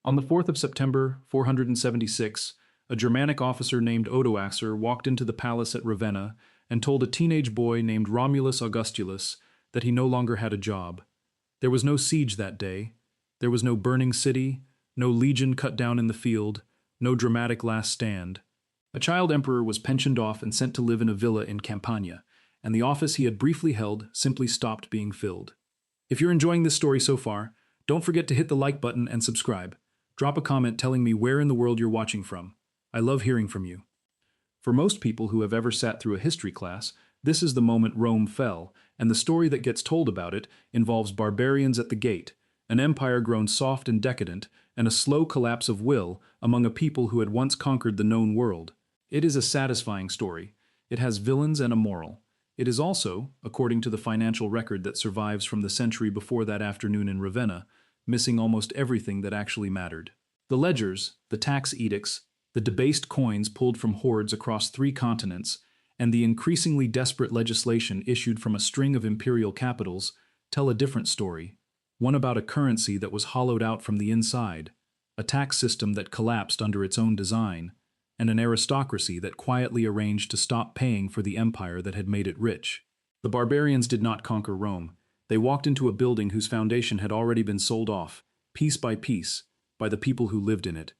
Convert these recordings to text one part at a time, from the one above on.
On the 4th of September, 476, a Germanic officer named Odoacer walked into the palace at Ravenna and told a teenage boy named Romulus Augustulus that he no longer had a job. There was no siege that day. There was no burning city, no legion cut down in the field, no dramatic last stand. A child emperor was pensioned off and sent to live in a villa in Campania, and the office he had briefly held simply stopped being filled. If you're enjoying this story so far, don't forget to hit the like button and subscribe. Drop a comment telling me where in the world you're watching from. I love hearing from you. For most people who have ever sat through a history class, this is the moment Rome fell, and the story that gets told about it involves barbarians at the gate, an empire grown soft and decadent, and a slow collapse of will among a people who had once conquered the known world. It is a satisfying story. It has villains and a moral. It is also, according to the financial record that survives from the century before that afternoon in Ravenna, missing almost everything that actually mattered. The ledgers, the tax edicts, the debased coins pulled from hoards across 3 continents, and the increasingly desperate legislation issued from a string of imperial capitals tell a different story, one about a currency that was hollowed out from the inside, a tax system that collapsed under its own design, and an aristocracy that quietly arranged to stop paying for the empire that had made it rich. The barbarians did not conquer Rome. They walked into a building whose foundation had already been sold off, piece by piece, by the people who lived in it.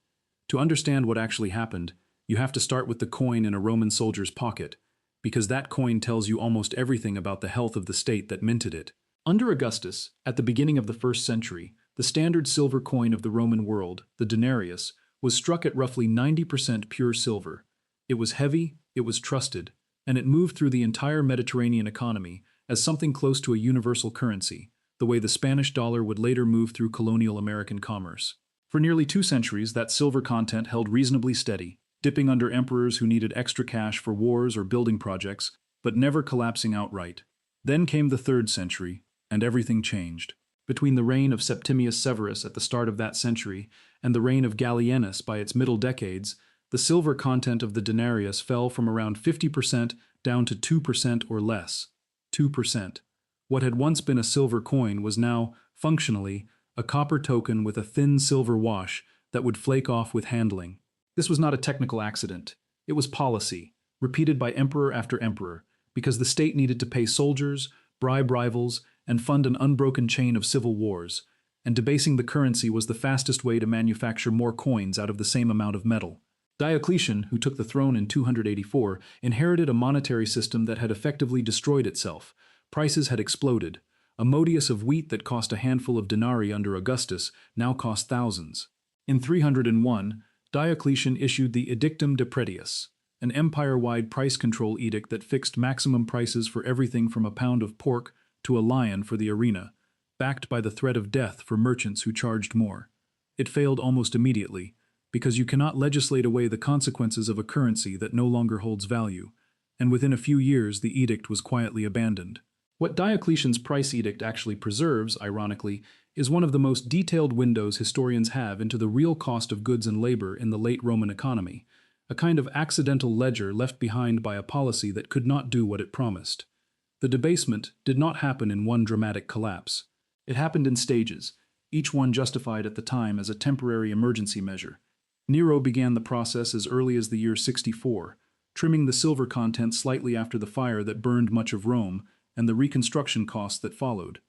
To understand what actually happened, you have to start with the coin in a Roman soldier's pocket, because that coin tells you almost everything about the health of the state that minted it. Under Augustus, at the beginning of the 1st century, the standard silver coin of the Roman world, the denarius, was struck at roughly 90% pure silver. It was heavy, it was trusted, and it moved through the entire Mediterranean economy as something close to a universal currency, the way the Spanish dollar would later move through colonial American commerce. For nearly 2 centuries, that silver content held reasonably steady, dipping under emperors who needed extra cash for wars or building projects, but never collapsing outright. Then came the 3rd century, and everything changed. Between the reign of Septimius Severus at the start of that century and the reign of Gallienus by its middle decades, the silver content of the denarius fell from around 50% down to 2% or less. 2%. What had once been a silver coin was now, functionally, a copper token with a thin silver wash that would flake off with handling. This was not a technical accident. It was policy, repeated by emperor after emperor, because the state needed to pay soldiers, bribe rivals, and fund an unbroken chain of civil wars, and debasing the currency was the fastest way to manufacture more coins out of the same amount of metal. Diocletian, who took the throne in 284, inherited a monetary system that had effectively destroyed itself. Prices had exploded. A modius of wheat that cost a handful of denarii under Augustus now cost thousands. In 301, Diocletian issued the Edictum de Pretius, an empire-wide price control edict that fixed maximum prices for everything from a pound of pork to a lion for the arena, backed by the threat of death for merchants who charged more. It failed almost immediately, because you cannot legislate away the consequences of a currency that no longer holds value, and within a few years the edict was quietly abandoned. What Diocletian's price edict actually preserves, ironically, is one of the most detailed windows historians have into the real cost of goods and labor in the late Roman economy, a kind of accidental ledger left behind by a policy that could not do what it promised. The debasement did not happen in one dramatic collapse. It happened in stages, each one justified at the time as a temporary emergency measure. Nero began the process as early as the year 64, trimming the silver content slightly after the fire that burned much of Rome and the reconstruction costs that followed.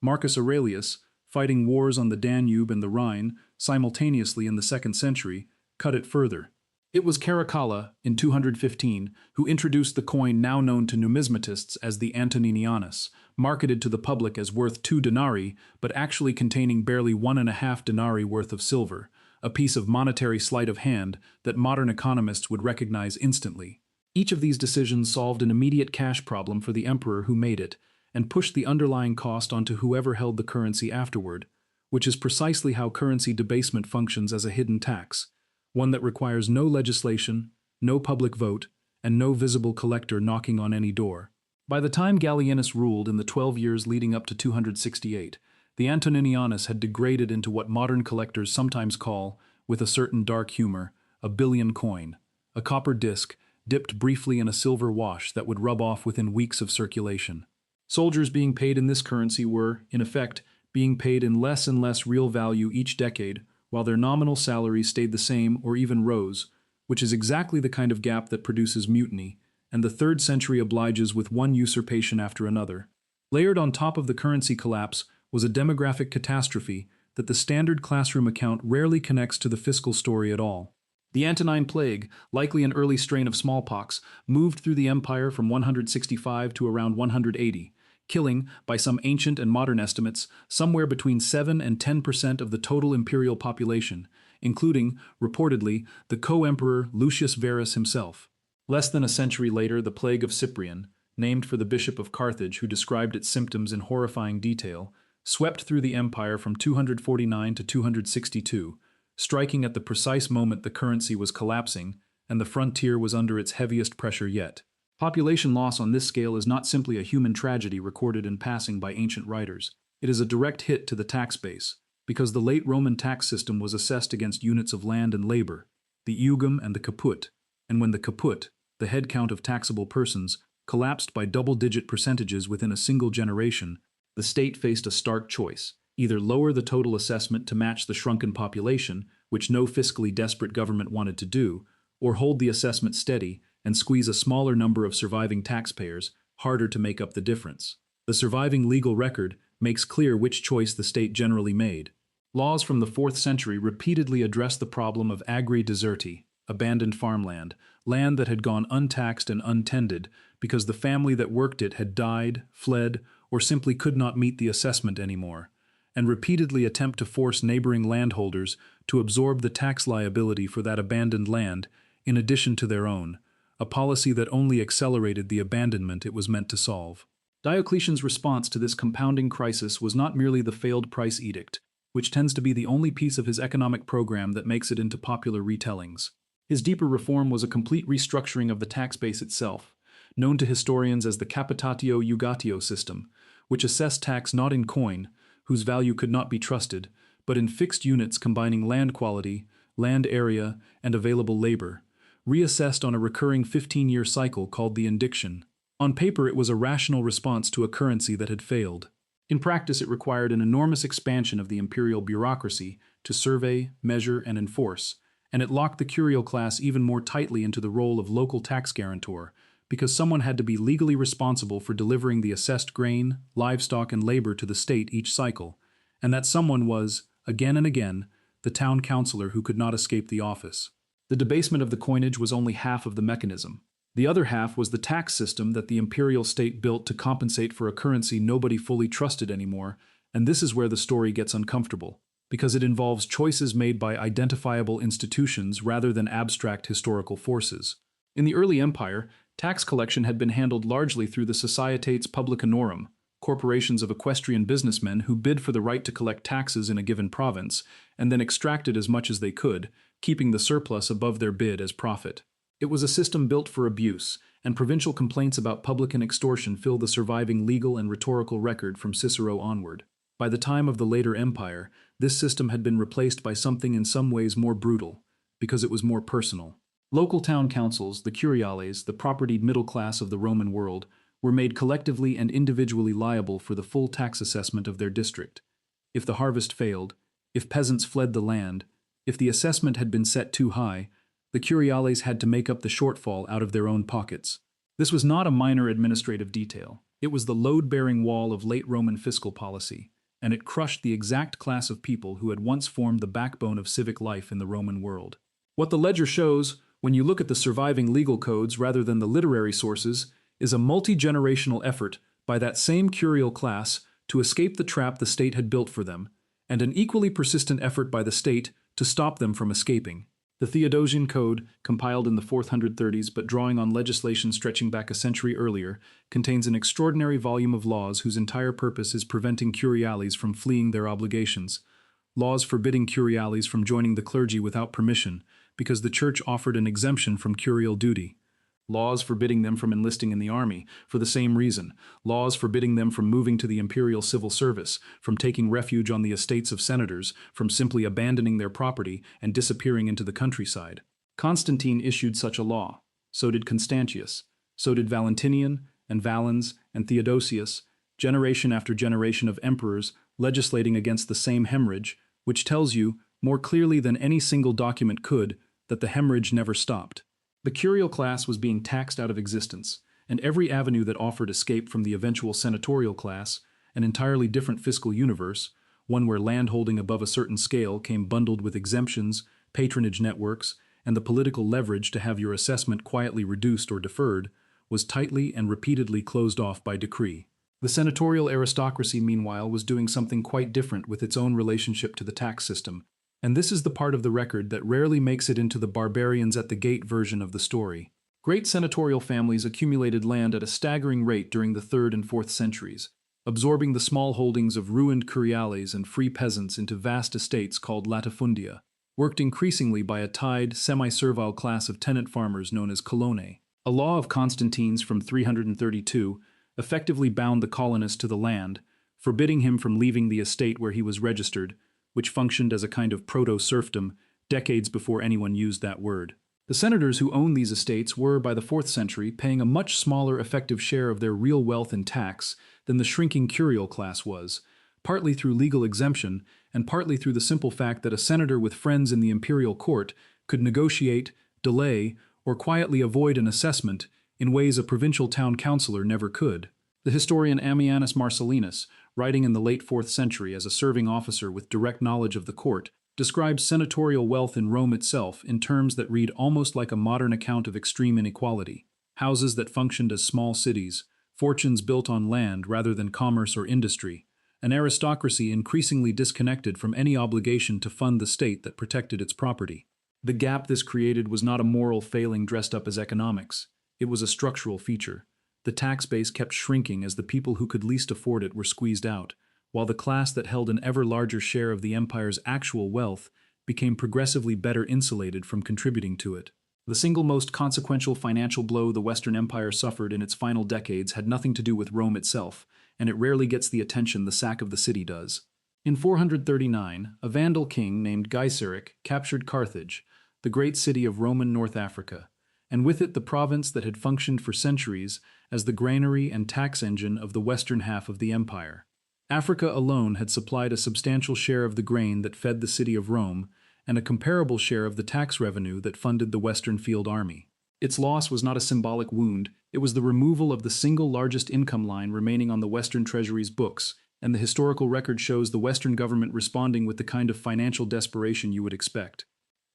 Marcus Aurelius, fighting wars on the Danube and the Rhine simultaneously in the 2nd century, cut it further. It was Caracalla, in 215, who introduced the coin now known to numismatists as the Antoninianus, marketed to the public as worth 2 denarii, but actually containing barely 1.5 denarii worth of silver, a piece of monetary sleight of hand that modern economists would recognize instantly. Each of these decisions solved an immediate cash problem for the emperor who made it, and pushed the underlying cost onto whoever held the currency afterward, which is precisely how currency debasement functions as a hidden tax, one that requires no legislation, no public vote, and no visible collector knocking on any door. By the time Gallienus ruled in the 12 years leading up to 268, the Antoninianus had degraded into what modern collectors sometimes call, with a certain dark humor, a billion coin, a copper disc dipped briefly in a silver wash that would rub off within weeks of circulation. Soldiers being paid in this currency were, in effect, being paid in less and less real value each decade, while their nominal salary stayed the same or even rose, which is exactly the kind of gap that produces mutiny, and the 3rd century obliges with one usurpation after another. Layered on top of the currency collapse was a demographic catastrophe that the standard classroom account rarely connects to the fiscal story at all. The Antonine Plague, likely an early strain of smallpox, moved through the empire from 165 to around 180, killing, by some ancient and modern estimates, somewhere between 7 and 10% of the total imperial population, including, reportedly, the co-emperor Lucius Verus himself. Less than a century later, the Plague of Cyprian, named for the bishop of Carthage who described its symptoms in horrifying detail, swept through the empire from 249 to 262, striking at the precise moment the currency was collapsing and the frontier was under its heaviest pressure yet. Population loss on this scale is not simply a human tragedy recorded in passing by ancient writers. It is a direct hit to the tax base, because the late Roman tax system was assessed against units of land and labor, the iugum and the caput, and when the caput, the head count of taxable persons, collapsed by double-digit percentages within a single generation, the state faced a stark choice: either lower the total assessment to match the shrunken population, which no fiscally desperate government wanted to do, or hold the assessment steady and squeeze a smaller number of surviving taxpayers, harder to make up the difference. The surviving legal record makes clear which choice the state generally made. Laws from the 4th century repeatedly address the problem of agri deserti, abandoned farmland, land that had gone untaxed and untended because the family that worked it had died, fled, or simply could not meet the assessment anymore, and repeatedly attempt to force neighboring landholders to absorb the tax liability for that abandoned land in addition to their own, a policy that only accelerated the abandonment it was meant to solve. Diocletian's response to this compounding crisis was not merely the failed price edict, which tends to be the only piece of his economic program that makes it into popular retellings. His deeper reform was a complete restructuring of the tax base itself, known to historians as the capitatio iugatio system, which assessed tax not in coin, whose value could not be trusted, but in fixed units combining land quality, land area, and available labor, reassessed on a recurring 15-year cycle called the indiction. On paper, it was a rational response to a currency that had failed. In practice, it required an enormous expansion of the imperial bureaucracy to survey, measure, and enforce, and it locked the curial class even more tightly into the role of local tax guarantor, because someone had to be legally responsible for delivering the assessed grain, livestock, and labor to the state each cycle, and that someone was, again and again, the town councillor who could not escape the office. The debasement of the coinage was only half of the mechanism. The other half was the tax system that the imperial state built to compensate for a currency nobody fully trusted anymore, and this is where the story gets uncomfortable, because it involves choices made by identifiable institutions rather than abstract historical forces. In the early empire, tax collection had been handled largely through the societates publicanorum, corporations of equestrian businessmen who bid for the right to collect taxes in a given province, and then extracted as much as they could, keeping the surplus above their bid as profit. It was a system built for abuse, and provincial complaints about publican extortion fill the surviving legal and rhetorical record from Cicero onward. By the time of the later empire, this system had been replaced by something in some ways more brutal, because it was more personal. Local town councils, the Curiales, the propertied middle class of the Roman world, were made collectively and individually liable for the full tax assessment of their district. If the harvest failed, if peasants fled the land, if the assessment had been set too high, the Curiales had to make up the shortfall out of their own pockets. This was not a minor administrative detail. It was the load-bearing wall of late Roman fiscal policy, and it crushed the exact class of people who had once formed the backbone of civic life in the Roman world. What the ledger shows, when you look at the surviving legal codes rather than the literary sources, is a multi-generational effort by that same curial class to escape the trap the state had built for them, and an equally persistent effort by the state to stop them from escaping. The Theodosian Code, compiled in the 430s but drawing on legislation stretching back a century earlier, contains an extraordinary volume of laws whose entire purpose is preventing Curiales from fleeing their obligations. Laws forbidding Curiales from joining the clergy without permission, because the church offered an exemption from curial duty. Laws forbidding them from enlisting in the army, for the same reason. Laws forbidding them from moving to the imperial civil service, from taking refuge on the estates of senators, from simply abandoning their property and disappearing into the countryside. Constantine issued such a law. So did Constantius. So did Valentinian, and Valens, and Theodosius, generation after generation of emperors legislating against the same hemorrhage, which tells you more clearly than any single document could, that the hemorrhage never stopped. The curial class was being taxed out of existence, and every avenue that offered escape from the eventual senatorial class, an entirely different fiscal universe, one where landholding above a certain scale came bundled with exemptions, patronage networks, and the political leverage to have your assessment quietly reduced or deferred, was tightly and repeatedly closed off by decree. The senatorial aristocracy, meanwhile, was doing something quite different with its own relationship to the tax system, and this is the part of the record that rarely makes it into the barbarians at the gate version of the story. Great senatorial families accumulated land at a staggering rate during the 3rd and 4th centuries, absorbing the small holdings of ruined Curiales and free peasants into vast estates called latifundia, worked increasingly by a tied, semi-servile class of tenant farmers known as coloni. A law of Constantine's from 332 effectively bound the colonist to the land, forbidding him from leaving the estate where he was registered, which functioned as a kind of proto-serfdom decades before anyone used that word. The senators who owned these estates were, by the 4th century, paying a much smaller effective share of their real wealth in tax than the shrinking curial class was, partly through legal exemption and partly through the simple fact that a senator with friends in the imperial court could negotiate, delay, or quietly avoid an assessment in ways a provincial town councillor never could. The historian Ammianus Marcellinus, writing in the late 4th century as a serving officer with direct knowledge of the court, describes senatorial wealth in Rome itself in terms that read almost like a modern account of extreme inequality. Houses that functioned as small cities, fortunes built on land rather than commerce or industry, an aristocracy increasingly disconnected from any obligation to fund the state that protected its property. The gap this created was not a moral failing dressed up as economics. It was a structural feature. The tax base kept shrinking as the people who could least afford it were squeezed out, while the class that held an ever larger share of the empire's actual wealth became progressively better insulated from contributing to it. The single most consequential financial blow the Western Empire suffered in its final decades had nothing to do with Rome itself, and it rarely gets the attention the sack of the city does. In 439, a Vandal king named Gaiseric captured Carthage, the great city of Roman North Africa, and with it the province that had functioned for centuries as the granary and tax engine of the western half of the empire. Africa alone had supplied a substantial share of the grain that fed the city of Rome, and a comparable share of the tax revenue that funded the Western Field Army. Its loss was not a symbolic wound, it was the removal of the single largest income line remaining on the Western Treasury's books, and the historical record shows the Western government responding with the kind of financial desperation you would expect.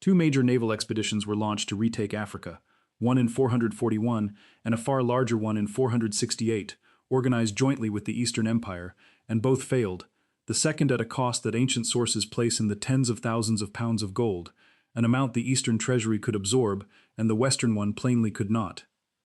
2 major naval expeditions were launched to retake Africa, one in 441 and a far larger one in 468, organized jointly with the Eastern Empire, and both failed, the second at a cost that ancient sources place in the tens of thousands of pounds of gold, an amount the Eastern treasury could absorb and the Western one plainly could not.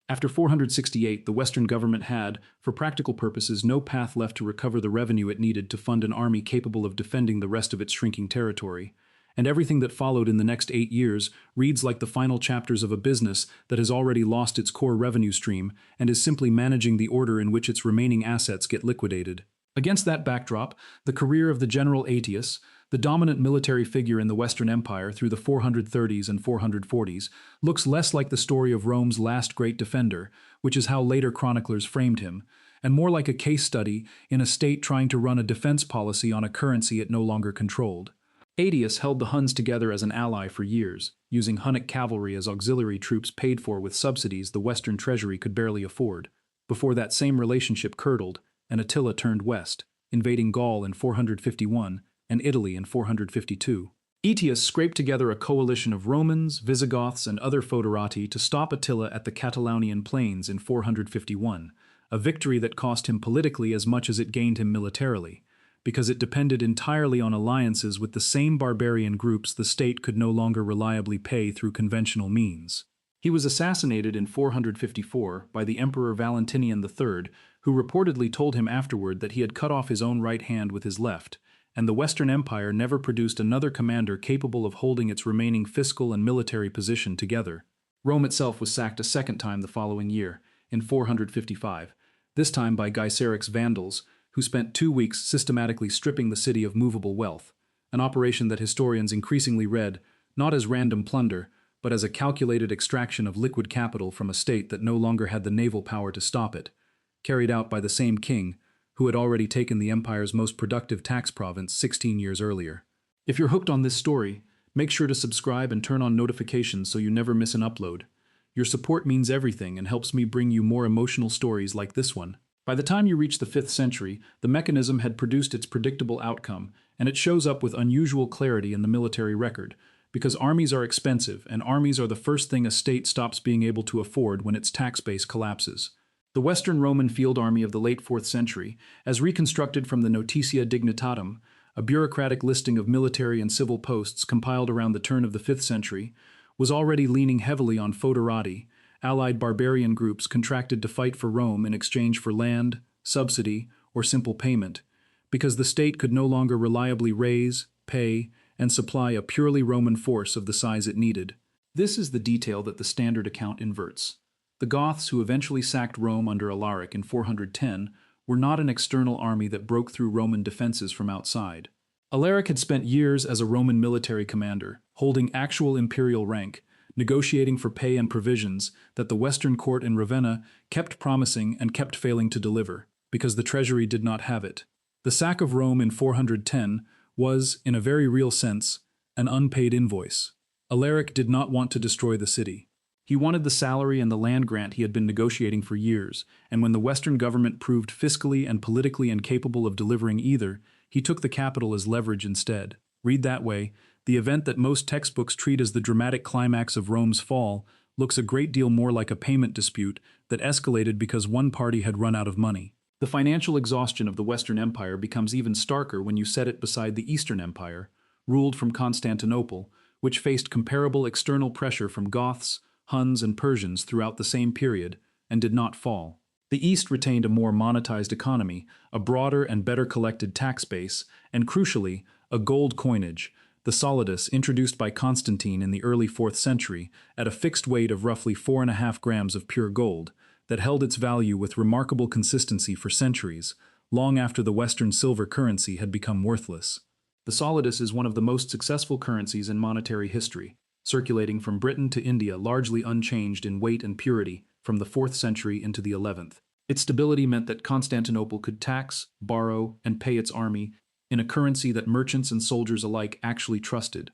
After 468, the Western government had, for practical purposes, no path left to recover the revenue it needed to fund an army capable of defending the rest of its shrinking territory, and everything that followed in the next 8 years reads like the final chapters of a business that has already lost its core revenue stream and is simply managing the order in which its remaining assets get liquidated. Against that backdrop, the career of the general Aetius, the dominant military figure in the Western Empire through the 430s and 440s, looks less like the story of Rome's last great defender, which is how later chroniclers framed him, and more like a case study in a state trying to run a defense policy on a currency it no longer controlled. Aetius held the Huns together as an ally for years, using Hunnic cavalry as auxiliary troops paid for with subsidies the Western treasury could barely afford, before that same relationship curdled and Attila turned west, invading Gaul in 451 and Italy in 452. Aetius scraped together a coalition of Romans, Visigoths, and other foederati to stop Attila at the Catalaunian plains in 451, a victory that cost him politically as much as it gained him militarily, because it depended entirely on alliances with the same barbarian groups the state could no longer reliably pay through conventional means. He was assassinated in 454 by the Emperor Valentinian III, who reportedly told him afterward that he had cut off his own right hand with his left, and the Western Empire never produced another commander capable of holding its remaining fiscal and military position together. Rome itself was sacked a second time the following year, in 455, this time by Gaiseric's Vandals, who spent 2 weeks systematically stripping the city of movable wealth, an operation that historians increasingly read not as random plunder, but as a calculated extraction of liquid capital from a state that no longer had the naval power to stop it, carried out by the same king who had already taken the empire's most productive tax province 16 years earlier. If you're hooked on this story, make sure to subscribe and turn on notifications so you never miss an upload. Your support means everything and helps me bring you more emotional stories like this one. By the time you reach the 5th century, the mechanism had produced its predictable outcome, and it shows up with unusual clarity in the military record, because armies are expensive, and armies are the first thing a state stops being able to afford when its tax base collapses. The Western Roman field army of the late 4th century, as reconstructed from the Notitia Dignitatum, a bureaucratic listing of military and civil posts compiled around the turn of the 5th century, was already leaning heavily on foederati, allied barbarian groups contracted to fight for Rome in exchange for land, subsidy, or simple payment, because the state could no longer reliably raise, pay, and supply a purely Roman force of the size it needed. This is the detail that the standard account inverts. The Goths, who eventually sacked Rome under Alaric in 410, were not an external army that broke through Roman defenses from outside. Alaric had spent years as a Roman military commander, holding actual imperial rank, negotiating for pay and provisions that the Western court in Ravenna kept promising and kept failing to deliver, because the treasury did not have it. The sack of Rome in 410 was, in a very real sense, an unpaid invoice. Alaric did not want to destroy the city. He wanted the salary and the land grant he had been negotiating for years, and when the Western government proved fiscally and politically incapable of delivering either, he took the capital as leverage instead. Read that way, the event that most textbooks treat as the dramatic climax of Rome's fall looks a great deal more like a payment dispute that escalated because one party had run out of money. The financial exhaustion of the Western Empire becomes even starker when you set it beside the Eastern Empire, ruled from Constantinople, which faced comparable external pressure from Goths, Huns, and Persians throughout the same period, and did not fall. The East retained a more monetized economy, a broader and better collected tax base, and crucially, a gold coinage, the solidus introduced by Constantine in the early 4th century at a fixed weight of roughly 4.5 grams of pure gold, that held its value with remarkable consistency for centuries, long after the Western silver currency had become worthless. The solidus is one of the most successful currencies in monetary history, circulating from Britain to India largely unchanged in weight and purity from the 4th century into the 11th. Its stability meant that Constantinople could tax, borrow, and pay its army in a currency that merchants and soldiers alike actually trusted,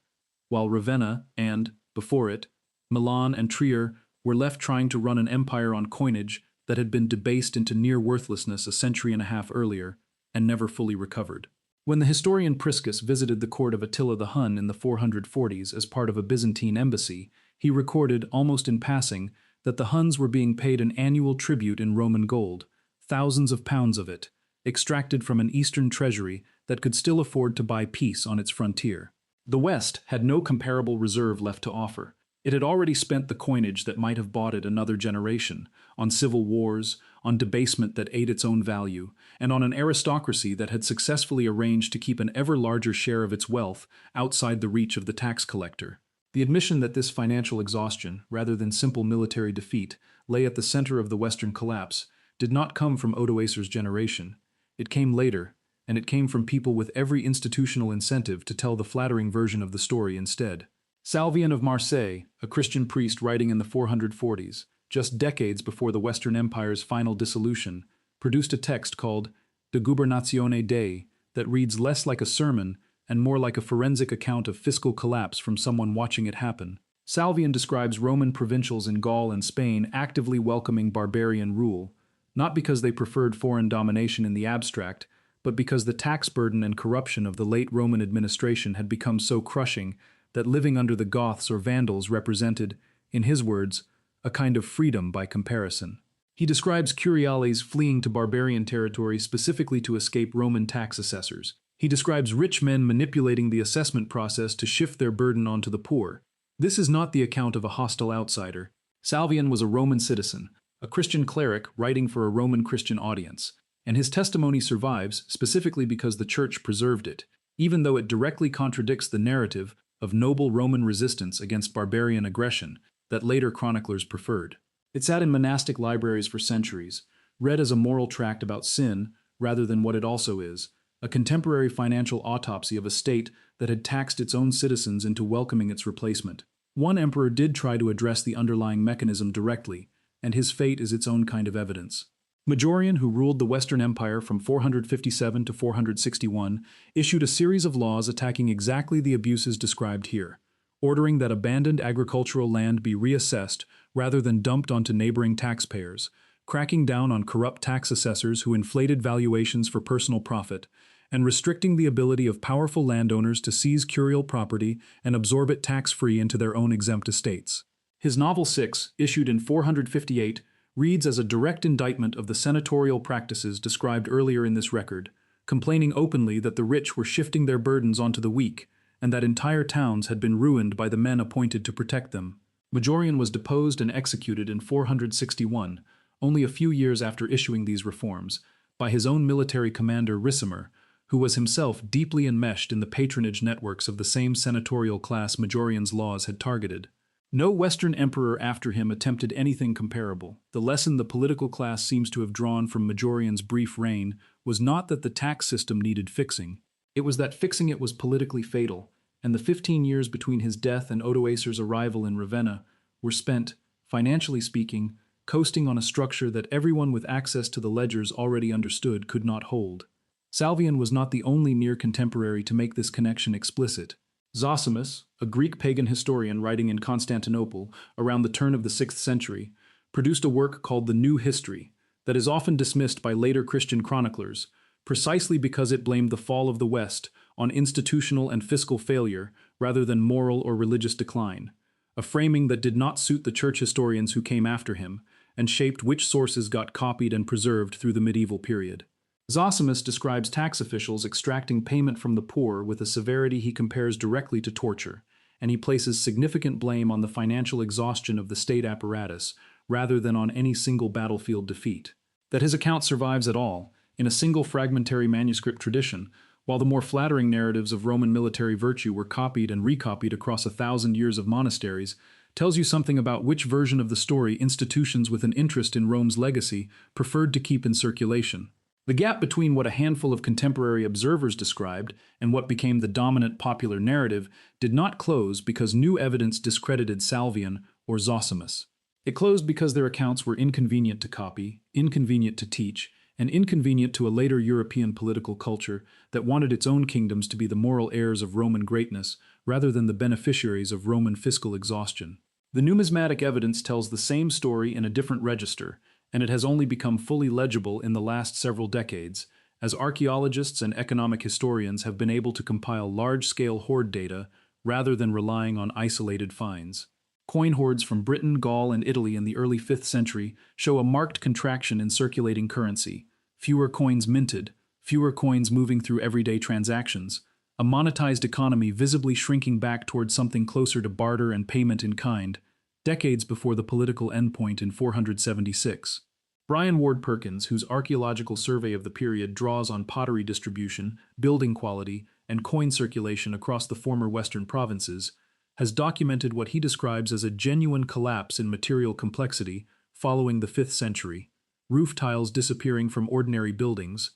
while Ravenna and, before it, Milan and Trier were left trying to run an empire on coinage that had been debased into near worthlessness a century and a half earlier and never fully recovered. When the historian Priscus visited the court of Attila the Hun in the 440s as part of a Byzantine embassy, he recorded, almost in passing, that the Huns were being paid an annual tribute in Roman gold, thousands of pounds of it, extracted from an eastern treasury that could still afford to buy peace on its frontier. The West had no comparable reserve left to offer. It had already spent the coinage that might have bought it another generation, on civil wars, on debasement that ate its own value, and on an aristocracy that had successfully arranged to keep an ever larger share of its wealth outside the reach of the tax collector. The admission that this financial exhaustion, rather than simple military defeat, lay at the center of the Western collapse, did not come from Odoacer's generation. It came later, and it came from people with every institutional incentive to tell the flattering version of the story instead. Salvian of Marseille, a Christian priest writing in the 440s, just decades before the Western Empire's final dissolution, produced a text called De Gubernatione Dei that reads less like a sermon and more like a forensic account of fiscal collapse from someone watching it happen. Salvian describes Roman provincials in Gaul and Spain actively welcoming barbarian rule, not because they preferred foreign domination in the abstract, but because the tax burden and corruption of the late Roman administration had become so crushing that living under the Goths or Vandals represented, in his words, a kind of freedom by comparison. He describes Curiales fleeing to barbarian territory specifically to escape Roman tax assessors. He describes rich men manipulating the assessment process to shift their burden onto the poor. This is not the account of a hostile outsider. Salvian was a Roman citizen, a Christian cleric writing for a Roman Christian audience, and his testimony survives specifically because the Church preserved it, even though it directly contradicts the narrative of noble Roman resistance against barbarian aggression that later chroniclers preferred. It sat in monastic libraries for centuries, read as a moral tract about sin rather than what it also is, a contemporary financial autopsy of a state that had taxed its own citizens into welcoming its replacement. One emperor did try to address the underlying mechanism directly, and his fate is its own kind of evidence. Majorian, who ruled the Western Empire from 457 to 461, issued a series of laws attacking exactly the abuses described here, ordering that abandoned agricultural land be reassessed rather than dumped onto neighboring taxpayers, cracking down on corrupt tax assessors who inflated valuations for personal profit, and restricting the ability of powerful landowners to seize curial property and absorb it tax-free into their own exempt estates. His novel 6, issued in 458, reads as a direct indictment of the senatorial practices described earlier in this record, complaining openly that the rich were shifting their burdens onto the weak, and that entire towns had been ruined by the men appointed to protect them. Majorian was deposed and executed in 461, only a few years after issuing these reforms, by his own military commander Ricimer, who was himself deeply enmeshed in the patronage networks of the same senatorial class Majorian's laws had targeted. No Western emperor after him attempted anything comparable. The lesson the political class seems to have drawn from Majorian's brief reign was not that the tax system needed fixing. It was that fixing it was politically fatal, and the 15 years between his death and Odoacer's arrival in Ravenna were spent, financially speaking, coasting on a structure that everyone with access to the ledgers already understood could not hold. Salvian was not the only near contemporary to make this connection explicit. Zosimus, a Greek pagan historian writing in Constantinople around the turn of the 6th century, produced a work called The New History that is often dismissed by later Christian chroniclers, precisely because it blamed the fall of the West on institutional and fiscal failure rather than moral or religious decline, a framing that did not suit the church historians who came after him and shaped which sources got copied and preserved through the medieval period. Zosimus describes tax officials extracting payment from the poor with a severity he compares directly to torture, and he places significant blame on the financial exhaustion of the state apparatus rather than on any single battlefield defeat. That his account survives at all, in a single fragmentary manuscript tradition, while the more flattering narratives of Roman military virtue were copied and recopied across 1,000 years of monasteries, tells you something about which version of the story institutions with an interest in Rome's legacy preferred to keep in circulation. The gap between what a handful of contemporary observers described and what became the dominant popular narrative did not close because new evidence discredited Salvian or Zosimus. It closed because their accounts were inconvenient to copy, inconvenient to teach, and inconvenient to a later European political culture that wanted its own kingdoms to be the moral heirs of Roman greatness rather than the beneficiaries of Roman fiscal exhaustion. The numismatic evidence tells the same story in a different register, and it has only become fully legible in the last several decades, as archaeologists and economic historians have been able to compile large-scale hoard data rather than relying on isolated finds. Coin hoards from Britain, Gaul, and Italy in the early 5th century show a marked contraction in circulating currency, fewer coins minted, fewer coins moving through everyday transactions, a monetized economy visibly shrinking back towards something closer to barter and payment in kind, decades before the political endpoint in 476. Brian Ward Perkins, whose archaeological survey of the period draws on pottery distribution, building quality, and coin circulation across the former Western provinces, has documented what he describes as a genuine collapse in material complexity following the 5th century, roof tiles disappearing from ordinary buildings,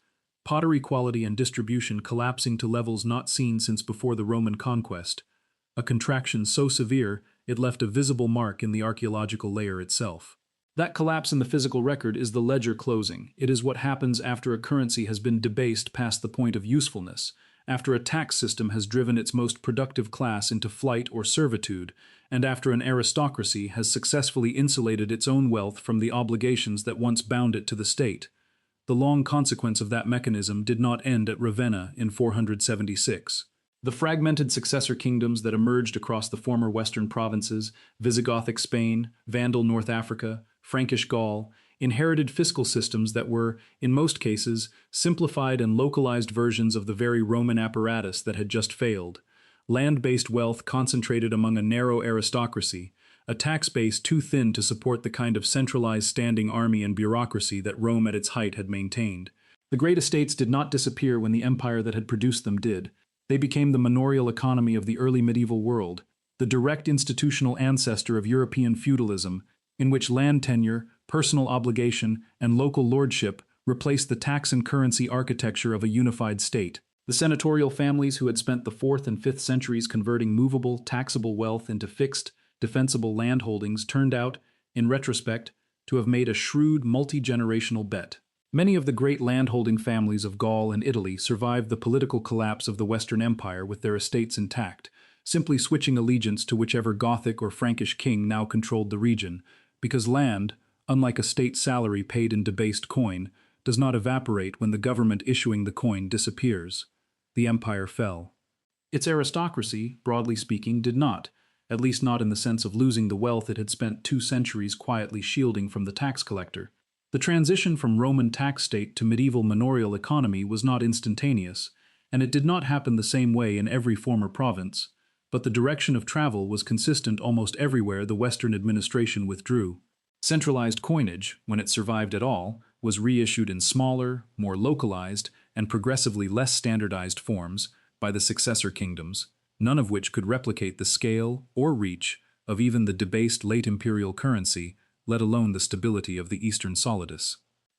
pottery quality and distribution collapsing to levels not seen since before the Roman conquest, a contraction so severe it left a visible mark in the archaeological layer itself. That collapse in the physical record is the ledger closing. It is what happens after a currency has been debased past the point of usefulness, after a tax system has driven its most productive class into flight or servitude, and after an aristocracy has successfully insulated its own wealth from the obligations that once bound it to the state. The long consequence of that mechanism did not end at Ravenna in 476. The fragmented successor kingdoms that emerged across the former Western provinces, Visigothic Spain, Vandal North Africa, Frankish Gaul, inherited fiscal systems that were, in most cases, simplified and localized versions of the very Roman apparatus that had just failed. Land-based wealth concentrated among a narrow aristocracy, a tax base too thin to support the kind of centralized standing army and bureaucracy that Rome at its height had maintained. The great estates did not disappear when the empire that had produced them did. They became the manorial economy of the early medieval world, the direct institutional ancestor of European feudalism, in which land tenure, personal obligation, and local lordship replaced the tax and currency architecture of a unified state. The senatorial families who had spent the 4th and 5th centuries converting movable, taxable wealth into fixed, defensible landholdings turned out, in retrospect, to have made a shrewd multi-generational bet. Many of the great landholding families of Gaul and Italy survived the political collapse of the Western Empire with their estates intact, simply switching allegiance to whichever Gothic or Frankish king now controlled the region, because land, unlike a state salary paid in debased coin, does not evaporate when the government issuing the coin disappears. The empire fell. Its aristocracy, broadly speaking, did not, at least not in the sense of losing the wealth it had spent 2 centuries quietly shielding from the tax collector. The transition from Roman tax state to medieval manorial economy was not instantaneous, and it did not happen the same way in every former province, but the direction of travel was consistent almost everywhere the Western administration withdrew. Centralized coinage, when it survived at all, was reissued in smaller, more localized, and progressively less standardized forms by the successor kingdoms, none of which could replicate the scale or reach of even the debased late imperial currency, let alone the stability of the Eastern solidus.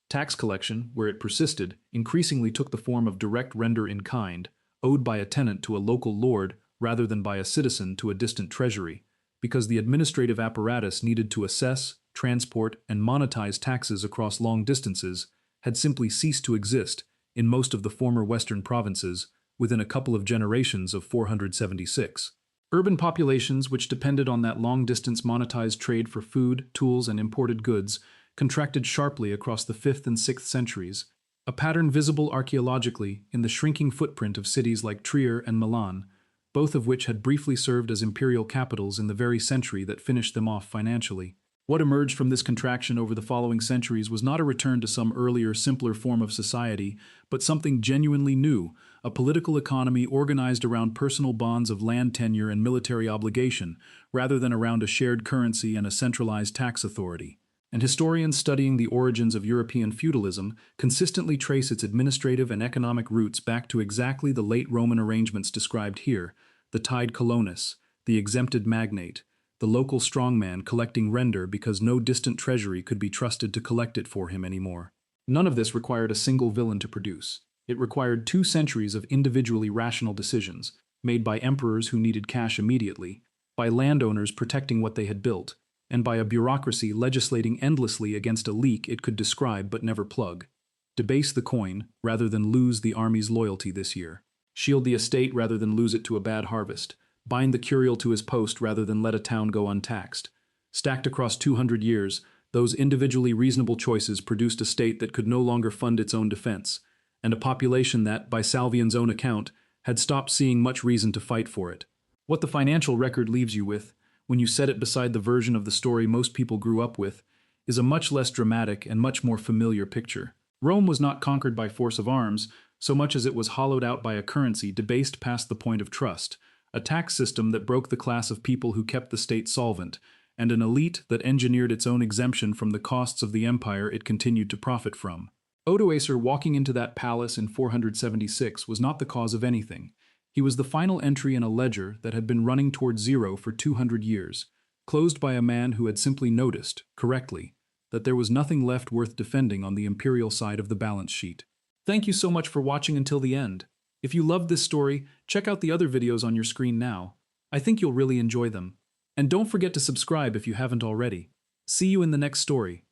Tax collection, where it persisted, increasingly took the form of direct render in kind, owed by a tenant to a local lord rather than by a citizen to a distant treasury, because the administrative apparatus needed to assess, transport, and monetize taxes across long distances had simply ceased to exist in most of the former Western provinces within a couple of generations of 476. Urban populations which depended on that long-distance monetized trade for food, tools, and imported goods contracted sharply across the 5th and 6th centuries, a pattern visible archeologically in the shrinking footprint of cities like Trier and Milan, both of which had briefly served as imperial capitals in the very century that finished them off financially. What emerged from this contraction over the following centuries was not a return to some earlier, simpler form of society, but something genuinely new, a political economy organized around personal bonds of land tenure and military obligation, rather than around a shared currency and a centralized tax authority. And historians studying the origins of European feudalism consistently trace its administrative and economic roots back to exactly the late Roman arrangements described here: the tied colonus, the exempted magnate, the local strongman collecting render because no distant treasury could be trusted to collect it for him anymore. None of this required a single villain to produce. It required 2 centuries of individually rational decisions, made by emperors who needed cash immediately, by landowners protecting what they had built, and by a bureaucracy legislating endlessly against a leak it could describe but never plug. Debase the coin rather than lose the army's loyalty this year. Shield the estate rather than lose it to a bad harvest. Bind the curial to his post rather than let a town go untaxed. Stacked across 200 years, those individually reasonable choices produced a state that could no longer fund its own defense, and a population that, by Salvian's own account, had stopped seeing much reason to fight for it. What the financial record leaves you with, when you set it beside the version of the story most people grew up with, is a much less dramatic and much more familiar picture. Rome was not conquered by force of arms, so much as it was hollowed out by a currency debased past the point of trust, a tax system that broke the class of people who kept the state solvent, and an elite that engineered its own exemption from the costs of the empire it continued to profit from. Odoacer walking into that palace in 476 was not the cause of anything. He was the final entry in a ledger that had been running toward zero for 200 years, closed by a man who had simply noticed, correctly, that there was nothing left worth defending on the imperial side of the balance sheet. Thank you so much for watching until the end. If you loved this story, check out the other videos on your screen now. I think you'll really enjoy them. And don't forget to subscribe if you haven't already. See you in the next story.